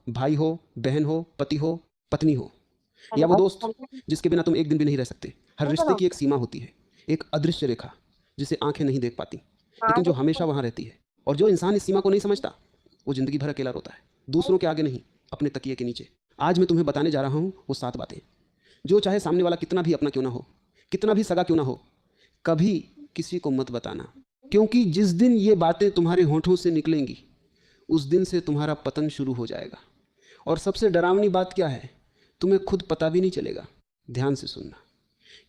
भाई हो, बहन हो, पति हो, पत्नी हो, या वो दोस्त जिसके बिना तुम एक दिन भी नहीं रह सकते। हर रिश्ते की एक सीमा होती है, एक अदृश्य रेखा जिसे आंखें नहीं देख पाती, लेकिन जो हमेशा वहां रहती है। और जो इंसान इस सीमा को नहीं समझता वो जिंदगी भर अकेला रोता है, दूसरों के आगे नहीं, अपने तकिए के नीचे। आज मैं तुम्हें बताने जा रहा हूं वो 7 बातें जो चाहे सामने वाला कितना भी अपना क्यों ना हो, कितना भी सगा क्यों ना हो, कभी किसी को मत बताना। क्योंकि जिस दिन ये बातें तुम्हारे होठों से निकलेंगी उस दिन से तुम्हारा पतन शुरू हो जाएगा। और सबसे डरावनी बात क्या है, तुम्हें खुद पता भी नहीं चलेगा। ध्यान से सुनना,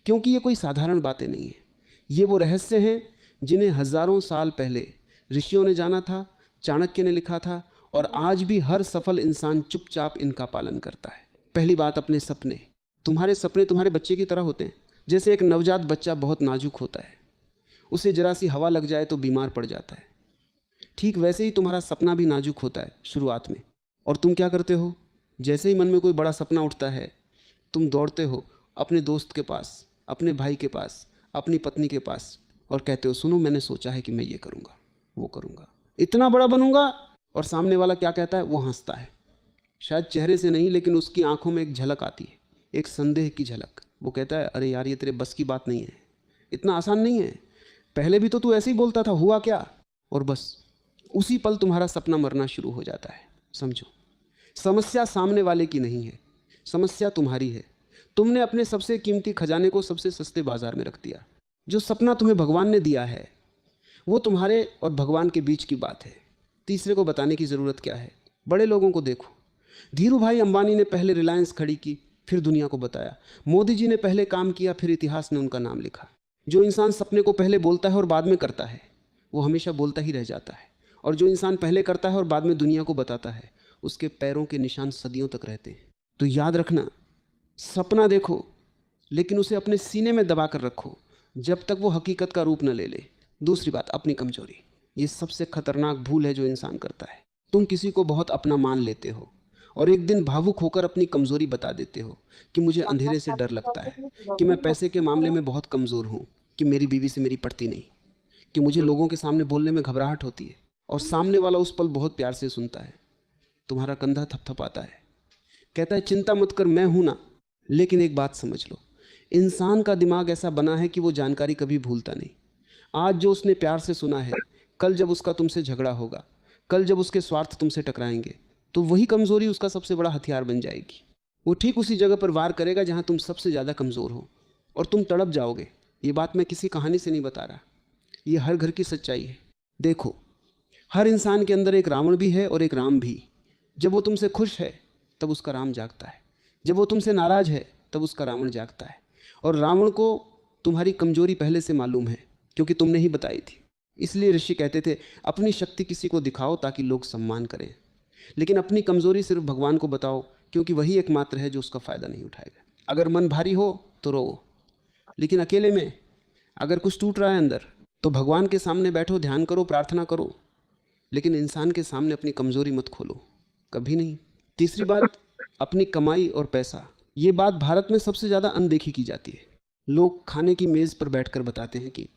क्योंकि ये कोई साधारण बातें नहीं है, ये वो रहस्य हैं जिन्हें हजारों साल पहले ऋषियों ने जाना था, चाणक्य ने लिखा था, और आज भी हर सफल इंसान चुपचाप इनका पालन करता है। पहली बात, अपने सपने। तुम्हारे सपने तुम्हारे बच्चे की तरह होते हैं। जैसे एक नवजात बच्चा बहुत नाजुक होता है, उसे जरा सी हवा लग जाए तो बीमार पड़ जाता है, ठीक वैसे ही तुम्हारा सपना भी नाजुक होता है शुरुआत में। और तुम क्या करते हो, जैसे ही मन में कोई बड़ा सपना उठता है तुम दौड़ते हो अपने दोस्त के पास, अपने भाई के पास, अपनी पत्नी के पास, और कहते हो सुनो मैंने सोचा है कि मैं ये करूँगा, वो करूँगा, इतना बड़ा बनूंगा। और सामने वाला क्या कहता है, वो हंसता है, शायद चेहरे से नहीं लेकिन उसकी आंखों में एक झलक आती है, एक संदेह की झलक। वो कहता है अरे यार ये तेरे बस की बात नहीं है, इतना आसान नहीं है, पहले भी तो तू ऐसे ही बोलता था, हुआ क्या। और बस उसी पल तुम्हारा सपना मरना शुरू हो जाता है। समझो, समस्या सामने वाले की नहीं है, समस्या तुम्हारी है। तुमने अपने सबसे कीमती खजाने को सबसे सस्ते बाजार में रख दिया। जो सपना तुम्हें भगवान ने दिया है वो तुम्हारे और भगवान के बीच की बात है, तीसरे को बताने की ज़रूरत क्या है। बड़े लोगों को देखो, धीरू भाई अंबानी ने पहले रिलायंस खड़ी की, फिर दुनिया को बताया। मोदी जी ने पहले काम किया, फिर इतिहास ने उनका नाम लिखा। जो इंसान सपने को पहले बोलता है और बाद में करता है वो हमेशा बोलता ही रह जाता है। और जो इंसान पहले करता है और बाद में दुनिया को बताता है उसके पैरों के निशान सदियों तक रहते हैं। तो याद रखना, सपना देखो लेकिन उसे अपने सीने में दबा कर रखो जब तक वो हकीकत का रूप न ले ले। दूसरी बात, अपनी कमजोरी। ये सबसे खतरनाक भूल है जो इंसान करता है। तुम किसी को बहुत अपना मान लेते हो और एक दिन भावुक होकर अपनी कमजोरी बता देते हो कि मुझे अंधेरे से डर लगता है, कि मैं पैसे के मामले में बहुत कमज़ोर हूँ, कि मेरी बीवी से मेरी पटती नहीं, कि मुझे लोगों के सामने बोलने में घबराहट होती है। और सामने वाला उस पल बहुत प्यार से सुनता है, तुम्हारा कंधा थपथपाता है, कहता है चिंता मत कर मैं हूं ना। लेकिन एक बात समझ लो, इंसान का दिमाग ऐसा बना है कि वो जानकारी कभी भूलता नहीं। आज जो उसने प्यार से सुना है, कल जब उसका तुमसे झगड़ा होगा, कल जब उसके स्वार्थ तुमसे टकराएंगे, तो वही कमजोरी उसका सबसे बड़ा हथियार बन जाएगी। वो ठीक उसी जगह पर वार करेगा जहां तुम सबसे ज़्यादा कमज़ोर हो, और तुम तड़प जाओगे। ये बात मैं किसी कहानी से नहीं बता रहा, ये हर घर की सच्चाई है। देखो, हर इंसान के अंदर एक रावण भी है और एक राम भी। जब वो तुमसे खुश है तब उसका राम जागता है, जब वो तुमसे नाराज है तब उसका रावण जागता है। और रावण को तुम्हारी कमजोरी पहले से मालूम है क्योंकि तुमने ही बताई थी। इसलिए ऋषि कहते थे अपनी शक्ति किसी को दिखाओ ताकि लोग सम्मान करें, लेकिन अपनी कमजोरी सिर्फ भगवान को बताओ क्योंकि वही एकमात्र है जो उसका फायदा नहीं उठाएगा। अगर मन भारी हो तो रो, लेकिन अकेले में अगर कुछ टूट रहा है अंदर तो भगवान के सामने बैठो, ध्यान करो, प्रार्थना करो, लेकिन इंसान के सामने अपनी कमजोरी मत खोलो, कभी नहीं। तीसरी बात, अपनी कमाई और पैसा। ये बात भारत में सबसे ज़्यादा अनदेखी की जाती है। लोग खाने की मेज़ पर बैठकर बताते हैं कि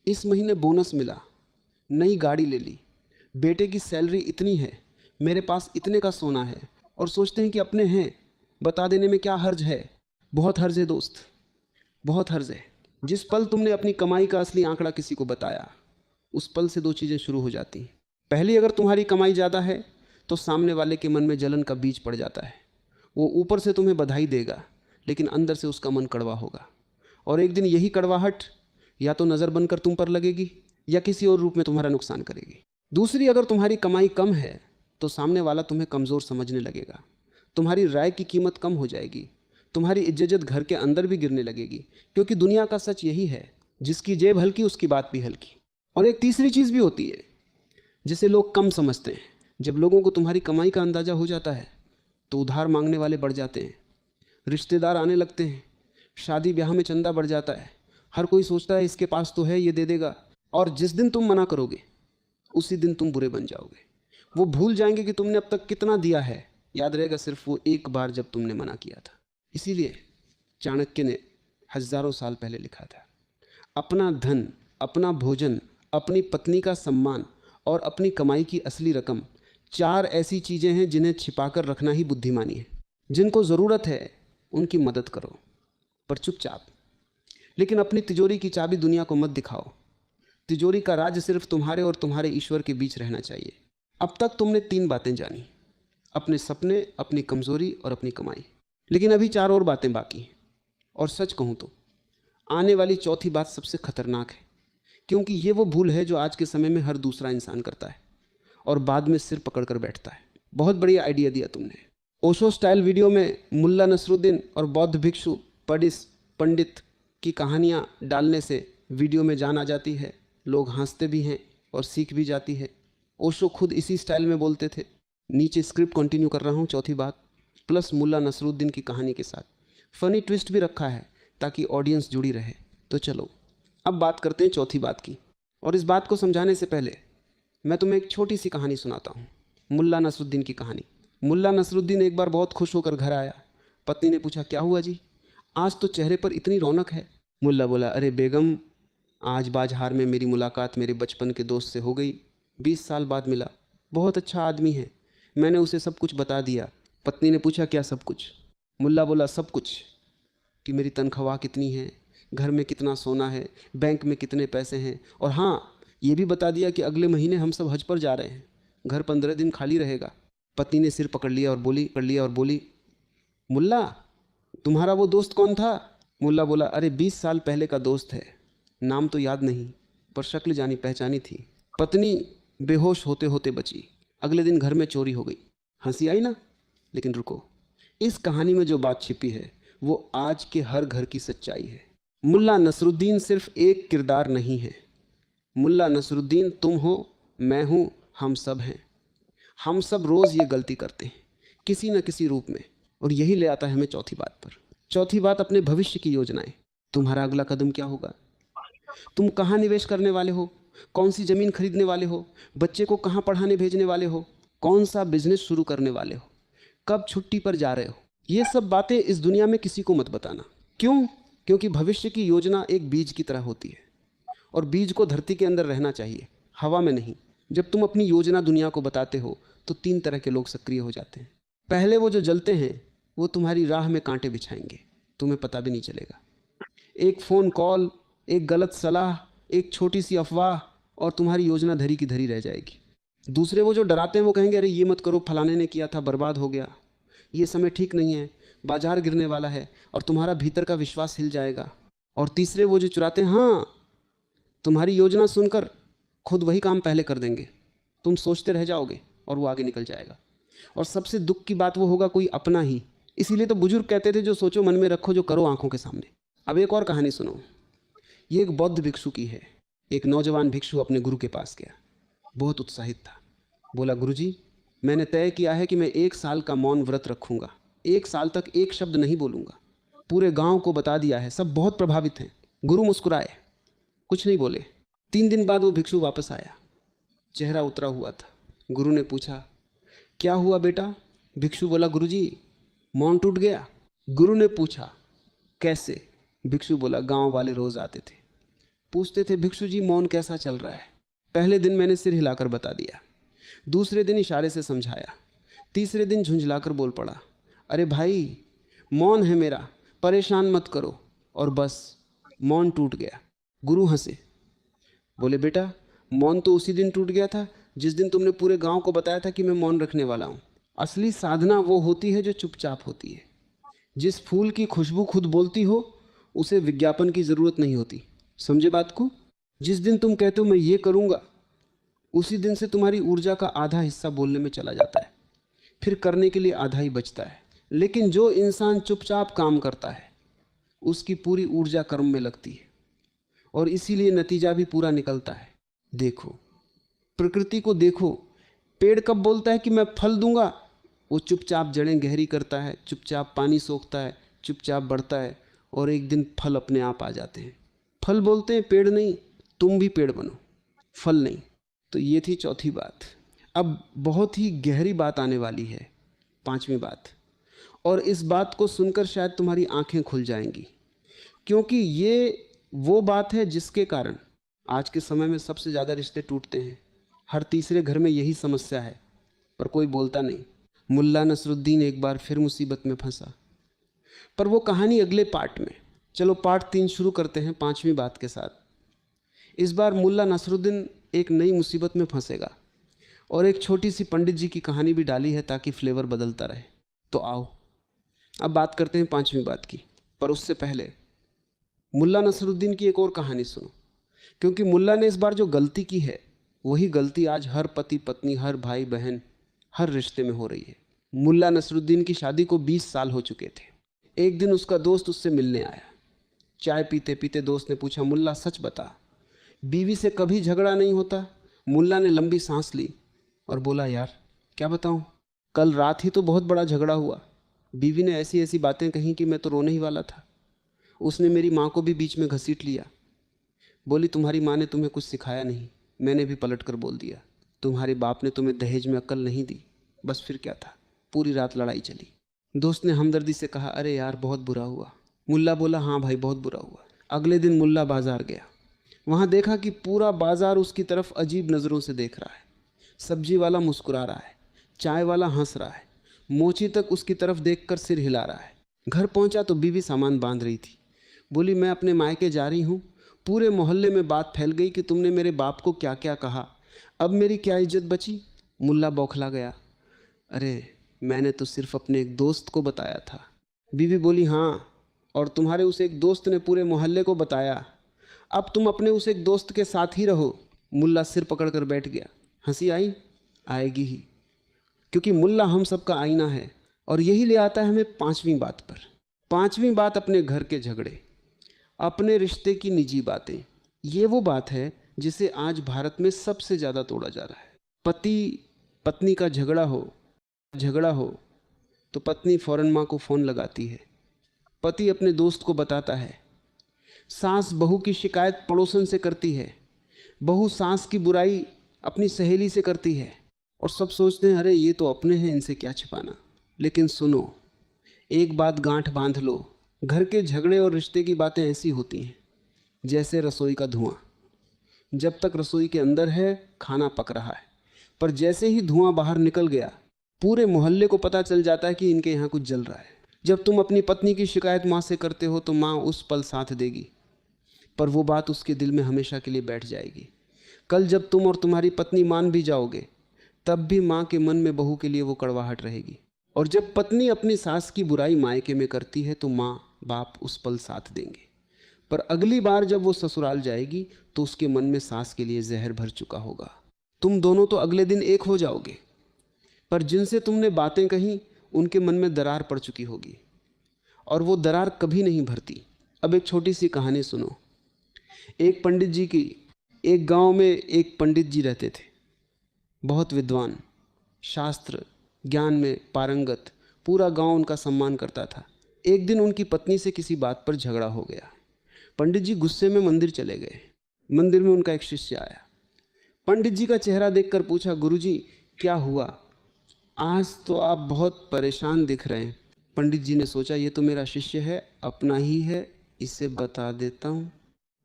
इस महीने बोनस मिला, नई गाड़ी ले ली, बेटे की सैलरी इतनी है, मेरे पास इतने का सोना है, और सोचते हैं कि अपने हैं, बता देने में क्या हर्ज है। बहुत हर्ज है दोस्त, बहुत हर्ज है। जिस पल तुमने अपनी कमाई का असली आंकड़ा किसी को बताया उस पल से दो चीज़ें शुरू हो जाती हैं। पहली, अगर तुम्हारी कमाई ज़्यादा है तो सामने वाले के मन में जलन का बीज पड़ जाता है। वो ऊपर से तुम्हें बधाई देगा लेकिन अंदर से उसका मन कड़वा होगा, और एक दिन यही कड़वाहट या तो नज़र बनकर तुम पर लगेगी या किसी और रूप में तुम्हारा नुकसान करेगी। दूसरी, अगर तुम्हारी कमाई कम है तो सामने वाला तुम्हें कमज़ोर समझने लगेगा, तुम्हारी राय की कीमत कम हो जाएगी, तुम्हारी इज्जत घर के अंदर भी गिरने लगेगी। क्योंकि दुनिया का सच यही है, जिसकी जेब हल्की उसकी बात भी हल्की। और एक तीसरी चीज़ भी होती है जिसे लोग कम समझते हैं। जब लोगों को तुम्हारी कमाई का अंदाज़ा हो जाता है तो उधार मांगने वाले बढ़ जाते हैं, रिश्तेदार आने लगते हैं, शादी ब्याह में चंदा बढ़ जाता है, हर कोई सोचता है इसके पास तो है ये दे देगा। और जिस दिन तुम मना करोगे उसी दिन तुम बुरे बन जाओगे। वो भूल जाएंगे कि तुमने अब तक कितना दिया है, याद रहेगा सिर्फ वो एक बार जब तुमने मना किया था। इसीलिए चाणक्य ने हजारों साल पहले लिखा था, अपना धन, अपना भोजन, अपनी पत्नी का सम्मान और अपनी कमाई की असली रकम 4 ऐसी चीज़ें हैं जिन्हें छिपाकर रखना ही बुद्धिमानी है। जिनको ज़रूरत है उनकी मदद करो, पर चुपचाप। लेकिन अपनी तिजोरी की चाबी दुनिया को मत दिखाओ। तिजोरी का राज सिर्फ तुम्हारे और तुम्हारे ईश्वर के बीच रहना चाहिए। अब तक तुमने 3 बातें जानी, अपने सपने, अपनी कमज़ोरी और अपनी कमाई। लेकिन अभी 4 और बातें बाकी हैं। और सच कहूँ तो आने वाली चौथी बात सबसे खतरनाक है, क्योंकि ये वो भूल है जो आज के समय में हर दूसरा इंसान करता है और बाद में सिर पकड़ कर बैठता है। बहुत बढ़िया आइडिया दिया तुमने। ओशो स्टाइल वीडियो में मुल्ला नसरुद्दीन और बौद्ध भिक्षु पंडित की कहानियाँ डालने से वीडियो में जान आ जाती है, लोग हंसते भी हैं और सीख भी जाती है। ओशो खुद इसी स्टाइल में बोलते थे। नीचे स्क्रिप्ट कंटिन्यू कर रहा हूँ, चौथी बात प्लस मुल्ला नसरुद्दीन की कहानी के साथ फ़नी ट्विस्ट भी रखा है ताकि ऑडियंस जुड़ी रहे। तो चलो अब बात करते हैं चौथी बात की। और इस बात को समझाने से पहले मैं तुम्हें एक छोटी सी कहानी सुनाता हूँ, मुल्ला नसरुद्दीन की कहानी। मुल्ला नसरुद्दीन एक बार बहुत खुश होकर घर आया। पत्नी ने पूछा, क्या हुआ जी, आज तो चेहरे पर इतनी रौनक है। मुल्ला बोला, अरे बेगम, आज बाजार में मेरी मुलाकात मेरे बचपन के दोस्त से हो गई। 20 साल बाद मिला, बहुत अच्छा आदमी है। मैंने उसे सब कुछ बता दिया। पत्नी ने पूछा, क्या सब कुछ? मुल्ला बोला, सब कुछ, कि मेरी तनख्वाह कितनी है, घर में कितना सोना है, बैंक में कितने पैसे हैं, और हाँ ये भी बता दिया कि अगले महीने हम सब हज पर जा रहे हैं, घर 15 दिन खाली रहेगा। पत्नी ने सिर पकड़ लिया और बोली, मुल्ला तुम्हारा वो दोस्त कौन था? मुल्ला बोला, अरे 20 साल पहले का दोस्त है, नाम तो याद नहीं पर शक्ल जानी पहचानी थी। पत्नी बेहोश होते होते बची। अगले दिन घर में चोरी हो गई। हंसी आई ना? लेकिन रुको, इस कहानी में जो बात छिपी है वो आज के हर घर की सच्चाई है। मुल्ला नसरुद्दीन सिर्फ एक किरदार नहीं है। मुल्ला नसरुद्दीन तुम हो, मैं हूँ, हम सब हैं। हम सब रोज़ ये गलती करते हैं किसी न किसी रूप में, और यही ले आता है हमें चौथी बात पर। चौथी बात, अपने भविष्य की योजनाएं। तुम्हारा अगला कदम क्या होगा? तुम कहाँ निवेश करने वाले हो? कौन सी ज़मीन खरीदने वाले हो? बच्चे को कहाँ पढ़ाने भेजने वाले हो? कौन सा बिजनेस शुरू करने वाले हो? कब छुट्टी पर जा रहे हो? ये सब बातें इस दुनिया में किसी को मत बताना। क्यों? क्योंकि भविष्य की योजना एक बीज की तरह होती है, और बीज को धरती के अंदर रहना चाहिए, हवा में नहीं। जब तुम अपनी योजना दुनिया को बताते हो तो 3 तरह के लोग सक्रिय हो जाते हैं। पहले वो जो जलते हैं, वो तुम्हारी राह में कांटे बिछाएंगे, तुम्हें पता भी नहीं चलेगा। एक फ़ोन कॉल, एक गलत सलाह, एक छोटी सी अफवाह, और तुम्हारी योजना धरी की धरी रह जाएगी। दूसरे वो जो डराते हैं, वो कहेंगे, अरे ये मत करो, फलाने ने किया था, बर्बाद हो गया, ये समय ठीक नहीं है, बाजार गिरने वाला है, और तुम्हारा भीतर का विश्वास हिल जाएगा। और तीसरे वो जो चुराते हैं, हाँ, तुम्हारी योजना सुनकर खुद वही काम पहले कर देंगे, तुम सोचते रह जाओगे और वो आगे निकल जाएगा। और सबसे दुख की बात वो होगा कोई अपना ही। इसीलिए तो बुजुर्ग कहते थे, जो सोचो मन में रखो, जो करो आंखों के सामने। अब एक और कहानी सुनो। ये एक बौद्ध भिक्षु की है। एक नौजवान भिक्षु अपने गुरु के पास गया, बहुत उत्साहित था। बोला, गुरुजी, मैंने तय किया है कि मैं 1 साल का मौन व्रत रखूंगा, 1 साल तक एक शब्द नहीं बोलूंगा। पूरे गांव को बता दिया है, सब बहुत प्रभावित हैं। गुरु मुस्कुराए, कुछ नहीं बोले। 3 दिन बाद वो भिक्षु वापस आया, चेहरा उतरा हुआ था। गुरु ने पूछा, क्या हुआ बेटा? भिक्षु बोला, गुरुजी, मौन टूट गया। गुरु ने पूछा, कैसे? भिक्षु बोला, गांव वाले रोज आते थे, पूछते थे, भिक्षु जी मौन कैसा चल रहा है? पहले दिन मैंने सिर हिलाकर बता दिया, दूसरे दिन इशारे से समझाया, तीसरे दिन झुंझलाकर बोल पड़ा, अरे भाई मौन है मेरा, परेशान मत करो, और बस मौन टूट गया। गुरु हंसे, बोले, बेटा मौन तो उसी दिन टूट गया था जिस दिन तुमने पूरे गांव को बताया था कि मैं मौन रखने वाला हूँ। असली साधना वो होती है जो चुपचाप होती है। जिस फूल की खुशबू खुद बोलती हो उसे विज्ञापन की ज़रूरत नहीं होती। समझे बात को? जिस दिन तुम कहते हो मैं ये करूँगा, उसी दिन से तुम्हारी ऊर्जा का आधा हिस्सा बोलने में चला जाता है, फिर करने के लिए आधा ही बचता है। लेकिन जो इंसान चुपचाप काम करता है उसकी पूरी ऊर्जा कर्म में लगती है, और इसीलिए नतीजा भी पूरा निकलता है। देखो, प्रकृति को देखो, पेड़ कब बोलता है कि मैं फल दूंगा? वो चुपचाप जड़ें गहरी करता है, चुपचाप पानी सोखता है, चुपचाप बढ़ता है, और एक दिन फल अपने आप आ जाते हैं। फल बोलते हैं, पेड़ नहीं। तुम भी पेड़ बनो, फल नहीं। तो ये थी चौथी बात। अब बहुत ही गहरी बात आने वाली है, 5वीं बात, और इस बात को सुनकर शायद तुम्हारी आंखें खुल जाएंगी, क्योंकि ये वो बात है जिसके कारण आज के समय में सबसे ज़्यादा रिश्ते टूटते हैं। हर तीसरे घर में यही समस्या है, पर कोई बोलता नहीं। मुल्ला नसरुद्दीन एक बार फिर मुसीबत में फंसा। पर वो कहानी अगले पार्ट में। चलो पार्ट 3 शुरू करते हैं 5वीं बात के साथ। इस बार मुल्ला नसरुद्दीन एक नई मुसीबत में फंसेगा और एक छोटी सी पंडित जी की कहानी भी डाली है ताकि फ्लेवर बदलता रहे। तो आओ अब बात करते हैं 5वीं बात की। पर उससे पहले मुल्ला नसरुद्दीन की एक और कहानी सुनो, क्योंकि मुल्ला ने इस बार जो गलती की है वही गलती आज हर पति पत्नी, हर भाई बहन, हर रिश्ते में हो रही है। मुल्ला नसरुद्दीन की शादी को 20 साल हो चुके थे। एक दिन उसका दोस्त उससे मिलने आया। चाय पीते पीते दोस्त ने पूछा, मुल्ला सच बता, बीवी से कभी झगड़ा नहीं होता? मुल्ला ने लंबी सांस ली और बोला, यार क्या बताऊं, कल रात ही तो बहुत बड़ा झगड़ा हुआ। बीवी ने ऐसी ऐसी बातें कहीं कि मैं तो रोने ही वाला था। उसने मेरी माँ को भी बीच में घसीट लिया। बोली, तुम्हारी माँ ने तुम्हें कुछ सिखाया नहीं। मैंने भी पलट कर बोल दिया, तुम्हारे बाप ने तुम्हें दहेज में अक्ल नहीं दी। बस फिर क्या था, पूरी रात लड़ाई चली। दोस्त ने हमदर्दी से कहा, अरे यार बहुत बुरा हुआ। मुल्ला बोला, हाँ भाई बहुत बुरा हुआ। अगले दिन मुल्ला बाजार गया। वहाँ देखा कि पूरा बाजार उसकी तरफ अजीब नज़रों से देख रहा है। सब्जी वाला मुस्कुरा रहा है, चाय वाला हंस रहा है, मोची तक उसकी तरफ देखकर सिर हिला रहा है। घर पहुंचा तो बीवी सामान बांध रही थी। बोली, मैं अपने मायके जा रही हूँ। पूरे मोहल्ले में बात फैल गई कि तुमने मेरे बाप को क्या क्या कहा। अब मेरी क्या इज्जत बची? मुल्ला बौखला गया। अरे मैंने तो सिर्फ अपने एक दोस्त को बताया था। बीवी बोली, हाँ, और तुम्हारे उस एक दोस्त ने पूरे मोहल्ले को बताया। अब तुम अपने उस एक दोस्त के साथ ही रहो। मुल्ला सिर पकड़कर बैठ गया। हंसी आई? आएगी ही, क्योंकि मुल्ला हम सबका आईना है। और यही ले आता है हमें 5वीं बात पर। 5वीं बात अपने घर के झगड़े, अपने रिश्ते की निजी बातें। ये वो बात है जिसे आज भारत में सबसे ज़्यादा तोड़ा जा रहा है। पति पत्नी का झगड़ा हो तो पत्नी फौरन माँ को फ़ोन लगाती है, पति अपने दोस्त को बताता है, सास बहू की शिकायत पड़ोसन से करती है, बहू सास की बुराई अपनी सहेली से करती है, और सब सोचते हैं अरे ये तो अपने हैं, इनसे क्या छिपाना। लेकिन सुनो, एक बात गांठ बांध लो, घर के झगड़े और रिश्ते की बातें ऐसी होती हैं जैसे रसोई का धुआं। जब तक रसोई के अंदर है खाना पक रहा है, पर जैसे ही धुआं बाहर निकल गया पूरे मोहल्ले को पता चल जाता है कि इनके यहाँ कुछ जल रहा है। जब तुम अपनी पत्नी की शिकायत माँ से करते हो तो माँ उस पल साथ देगी, पर वो बात उसके दिल में हमेशा के लिए बैठ जाएगी। कल जब तुम और तुम्हारी पत्नी मान भी जाओगे तब भी माँ के मन में बहू के लिए वो कड़वाहट रहेगी। और जब पत्नी अपनी सास की बुराई मायके में करती है तो माँ बाप उस पल साथ देंगे, पर अगली बार जब वो ससुराल जाएगी तो उसके मन में सास के लिए जहर भर चुका होगा। तुम दोनों तो अगले दिन एक हो जाओगे, पर जिनसे तुमने बातें कही उनके मन में दरार पड़ चुकी होगी और वो दरार कभी नहीं भरती। अब एक छोटी सी कहानी सुनो। एक पंडित जी की, एक गांव में एक पंडित जी रहते थे, बहुत विद्वान, शास्त्र ज्ञान में पारंगत। पूरा गांव उनका सम्मान करता था। एक दिन उनकी पत्नी से किसी बात पर झगड़ा हो गया। पंडित जी गुस्से में मंदिर चले गए। मंदिर में उनका एक शिष्य आया। पंडित जी का चेहरा देखकर पूछा, गुरुजी क्या हुआ? आज तो आप बहुत परेशान दिख रहे हैं। पंडित जी ने सोचा ये तो मेरा शिष्य है, अपना ही है, इसे बता देता हूँ।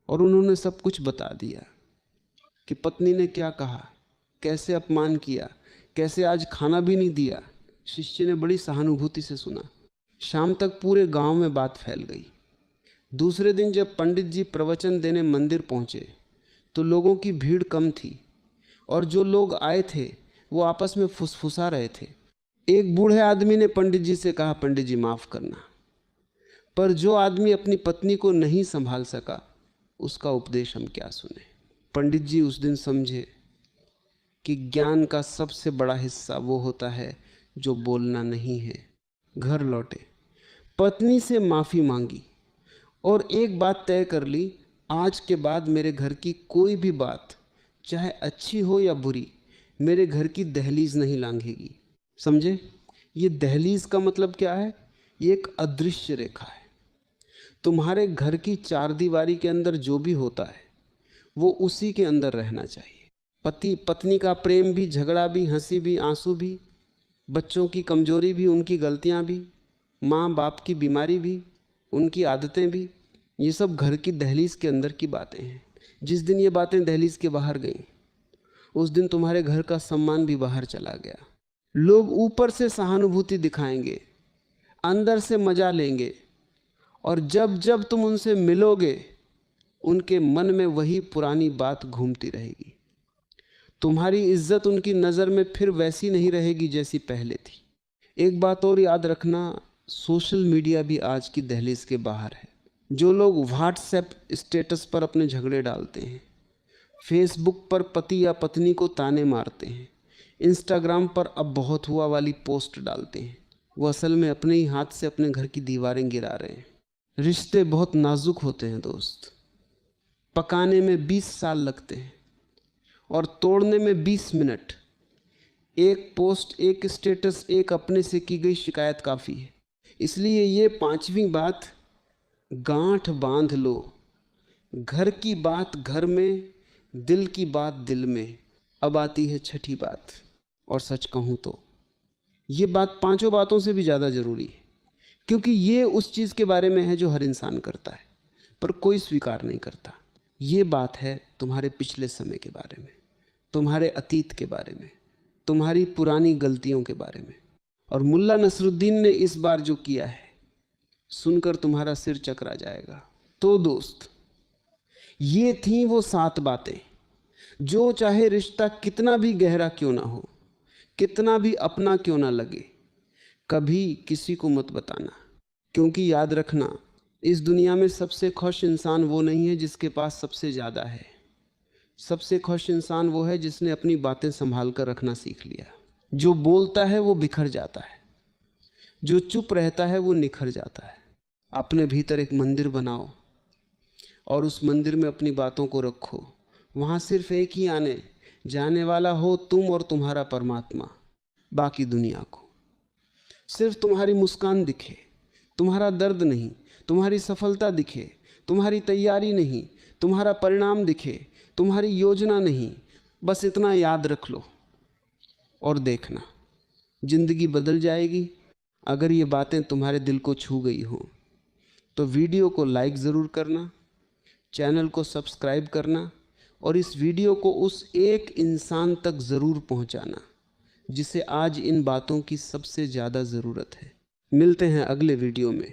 और उन्होंने सब कुछ बता दिया कि पत्नी ने क्या कहा, कैसे अपमान किया, कैसे आज खाना भी नहीं दिया। शिष्य ने बड़ी सहानुभूति से सुना। शाम तक पूरे गांव में बात फैल गई। दूसरे दिन जब पंडित जी प्रवचन देने मंदिर पहुंचे तो लोगों की भीड़ कम थी और जो लोग आए थे वो आपस में फुसफुसा रहे थे। एक बूढ़े आदमी ने पंडित जी से कहा, पंडित जी माफ़ करना। पर जो आदमी अपनी पत्नी को नहीं संभाल सका उसका उपदेश हम क्या सुने। पंडित जी उस दिन समझे कि ज्ञान का सबसे बड़ा हिस्सा वो होता है जो बोलना नहीं है। घर लौटे, पत्नी से माफ़ी मांगी और एक बात तय कर ली, आज के बाद मेरे घर की कोई भी बात चाहे अच्छी हो या बुरी मेरे घर की दहलीज नहीं लांघेगी। समझे? ये दहलीज का मतलब क्या है? ये एक अदृश्य रेखा है। तुम्हारे घर की चार दीवारी के अंदर जो भी होता है वो उसी के अंदर रहना चाहिए। पति पत्नी का प्रेम भी, झगड़ा भी, हंसी भी, आंसू भी, बच्चों की कमजोरी भी, उनकी गलतियां भी, माँ बाप की बीमारी भी, उनकी आदतें भी, ये सब घर की दहलीज के अंदर की बातें हैं। जिस दिन ये बातें दहलीज के बाहर गईं उस दिन तुम्हारे घर का सम्मान भी बाहर चला गया। लोग ऊपर से सहानुभूति दिखाएंगे, अंदर से मजा लेंगे, और जब जब तुम उनसे मिलोगे उनके मन में वही पुरानी बात घूमती रहेगी। तुम्हारी इज्जत उनकी नज़र में फिर वैसी नहीं रहेगी जैसी पहले थी। एक बात और याद रखना, सोशल मीडिया भी आज की दहलीज के बाहर है। जो लोग व्हाट्सएप स्टेटस पर अपने झगड़े डालते हैं, फेसबुक पर पति या पत्नी को ताने मारते हैं, इंस्टाग्राम पर अब बहुत हुआ वाली पोस्ट डालते हैं, वो असल में अपने ही हाथ से अपने घर की दीवारें गिरा रहे हैं। रिश्ते बहुत नाजुक होते हैं दोस्त, पकाने में 20 साल लगते हैं और तोड़ने में 20 मिनट। एक पोस्ट, एक स्टेटस, एक अपने से की गई शिकायत काफ़ी है। इसलिए ये 5वीं बात, गांठ बांध लो। घर की बात घर में, दिल की बात दिल में। अब आती है 6ठी बात, और सच कहूँ तो ये बात 5 बातों से भी ज़्यादा ज़रूरी है, क्योंकि ये उस चीज़ के बारे में है जो हर इंसान करता है पर कोई स्वीकार नहीं करता। ये बात है तुम्हारे पिछले समय के बारे में, तुम्हारे अतीत के बारे में, तुम्हारी पुरानी गलतियों के बारे में। और मुल्ला नसरुद्दीन ने इस बार जो किया है, सुनकर तुम्हारा सिर चकरा जाएगा। तो दोस्त, ये थी वो 7 बातें जो चाहे रिश्ता कितना भी गहरा क्यों ना हो, कितना भी अपना क्यों ना लगे, कभी किसी को मत बताना। क्योंकि याद रखना, इस दुनिया में सबसे खुश इंसान वो नहीं है जिसके पास सबसे ज़्यादा है। सबसे खुश इंसान वो है जिसने अपनी बातें संभाल कर रखना सीख लिया। जो बोलता है वो बिखर जाता है, जो चुप रहता है वो निखर जाता है। अपने भीतर एक मंदिर बनाओ और उस मंदिर में अपनी बातों को रखो। वहाँ सिर्फ एक ही आने जाने वाला हो, तुम और तुम्हारा परमात्मा। बाकी दुनिया को सिर्फ तुम्हारी मुस्कान दिखे, तुम्हारा दर्द नहीं। तुम्हारी सफलता दिखे, तुम्हारी तैयारी नहीं। तुम्हारा परिणाम दिखे, तुम्हारी योजना नहीं। बस इतना याद रख लो और देखना, जिंदगी बदल जाएगी। अगर ये बातें तुम्हारे दिल को छू गई हो तो वीडियो को लाइक ज़रूर करना, चैनल को सब्सक्राइब करना, और इस वीडियो को उस एक इंसान तक ज़रूर पहुंचाना जिसे आज इन बातों की सबसे ज़्यादा ज़रूरत है। मिलते हैं अगले वीडियो में।